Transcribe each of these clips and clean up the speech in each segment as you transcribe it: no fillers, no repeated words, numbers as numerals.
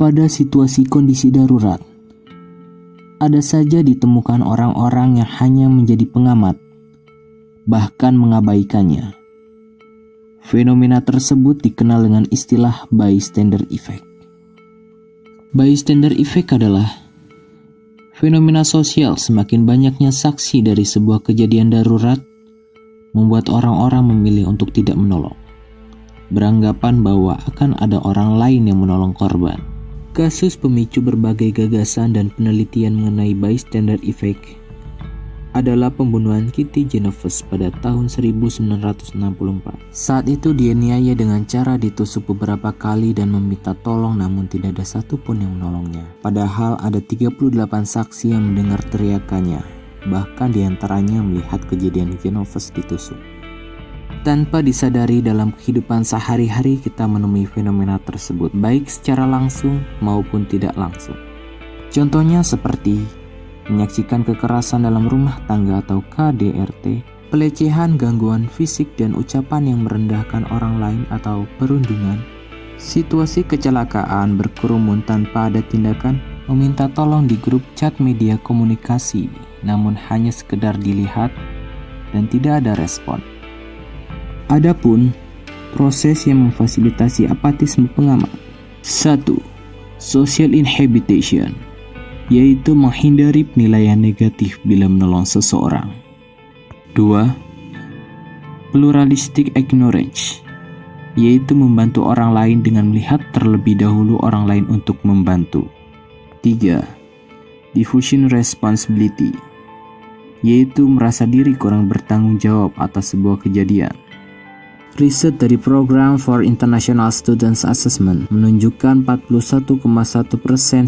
pada situasi kondisi darurat. Ada saja ditemukan orang-orang yang hanya menjadi pengamat, bahkan mengabaikannya. Fenomena tersebut dikenal dengan istilah bystander effect. Bystander effect adalah fenomena sosial semakin banyaknya saksi dari sebuah kejadian darurat membuat orang-orang memilih untuk tidak menolong, beranggapan bahwa akan ada orang lain yang menolong korban. Kasus pemicu berbagai gagasan dan penelitian mengenai bystander effect adalah pembunuhan Kitty Genovese pada tahun 1964. Saat itu dia dianiaya dengan cara ditusuk beberapa kali dan meminta tolong, namun tidak ada satupun yang menolongnya. Padahal ada 38 saksi yang mendengar teriakannya, bahkan diantaranya melihat kejadian Genovese ditusuk. Tanpa disadari dalam kehidupan sehari-hari kita menemui fenomena tersebut, baik secara langsung maupun tidak langsung. Contohnya seperti menyaksikan kekerasan dalam rumah tangga atau KDRT, pelecehan, gangguan fisik dan ucapan yang merendahkan orang lain atau perundungan, situasi kecelakaan berkerumun tanpa ada tindakan, meminta tolong di grup chat media komunikasi, namun hanya sekedar dilihat dan tidak ada respon. Adapun proses yang memfasilitasi apatisme pengamat. 1. Social inhibition, yaitu menghindari penilaian negatif bila menolong seseorang. 2. Pluralistic ignorance, yaitu membantu orang lain dengan melihat terlebih dahulu orang lain untuk membantu. 3. Diffusion responsibility, yaitu merasa diri kurang bertanggung jawab atas sebuah kejadian. Riset dari Program for International Students Assessment menunjukkan 41,1%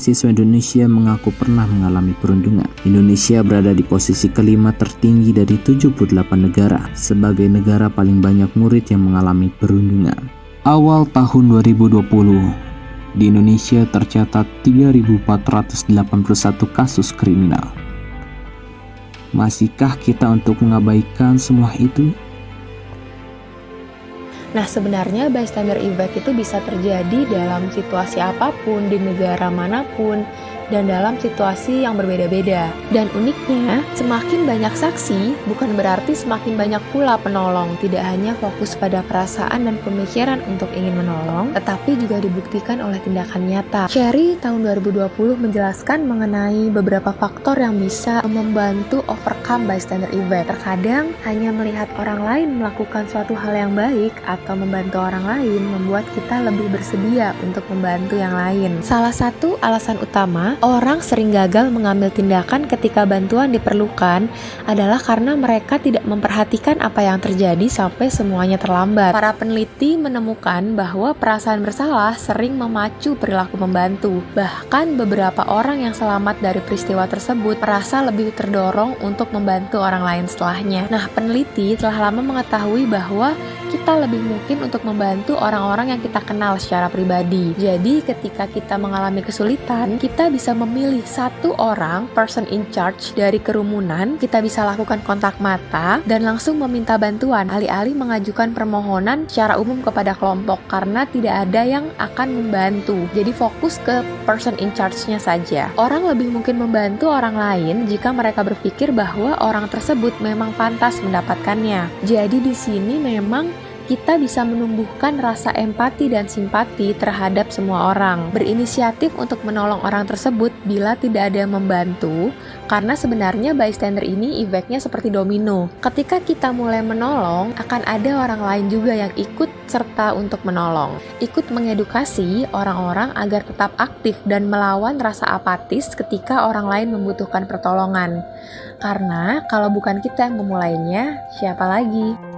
siswa Indonesia mengaku pernah mengalami perundungan. Indonesia berada di posisi kelima tertinggi dari 78 negara sebagai negara paling banyak murid yang mengalami perundungan. Awal tahun 2020, di Indonesia tercatat 3.481 kasus kriminal. Masihkah kita untuk mengabaikan semua itu? Nah, sebenarnya bystander effect itu bisa terjadi dalam situasi apapun, di negara manapun, dan dalam situasi yang berbeda-beda. Dan uniknya, semakin banyak saksi, bukan berarti semakin banyak pula penolong. Tidak hanya fokus pada perasaan dan pemikiran untuk ingin menolong, tetapi juga dibuktikan oleh tindakan nyata. Cherry tahun 2020 menjelaskan mengenai beberapa faktor yang bisa membantu overcome bystander effect. Terkadang, hanya melihat orang lain melakukan suatu hal yang baik atau membantu orang lain membuat kita lebih bersedia untuk membantu yang lain. Salah satu alasan utama orang sering gagal mengambil tindakan ketika bantuan diperlukan adalah karena mereka tidak memperhatikan apa yang terjadi sampai semuanya terlambat. Para peneliti menemukan bahwa perasaan bersalah sering memacu perilaku membantu. Bahkan beberapa orang yang selamat dari peristiwa tersebut merasa lebih terdorong untuk membantu orang lain setelahnya. Nah, peneliti telah lama mengetahui bahwa kita lebih mungkin untuk membantu orang-orang yang kita kenal secara pribadi. Jadi, ketika kita mengalami kesulitan, kita bisa memilih satu orang, person in charge dari kerumunan. Kita bisa lakukan kontak mata dan langsung meminta bantuan, alih-alih mengajukan permohonan secara umum kepada kelompok karena tidak ada yang akan membantu. Jadi fokus ke person in charge-nya saja. Orang lebih mungkin membantu orang lain jika mereka berpikir bahwa orang tersebut memang pantas mendapatkannya. Jadi di sini memang kita bisa menumbuhkan rasa empati dan simpati terhadap semua orang. Berinisiatif untuk menolong orang tersebut bila tidak ada yang membantu, karena sebenarnya bystander ini efeknya seperti domino. Ketika kita mulai menolong, akan ada orang lain juga yang ikut serta untuk menolong. Ikut mengedukasi orang-orang agar tetap aktif dan melawan rasa apatis ketika orang lain membutuhkan pertolongan. Karena kalau bukan kita yang memulainya, siapa lagi?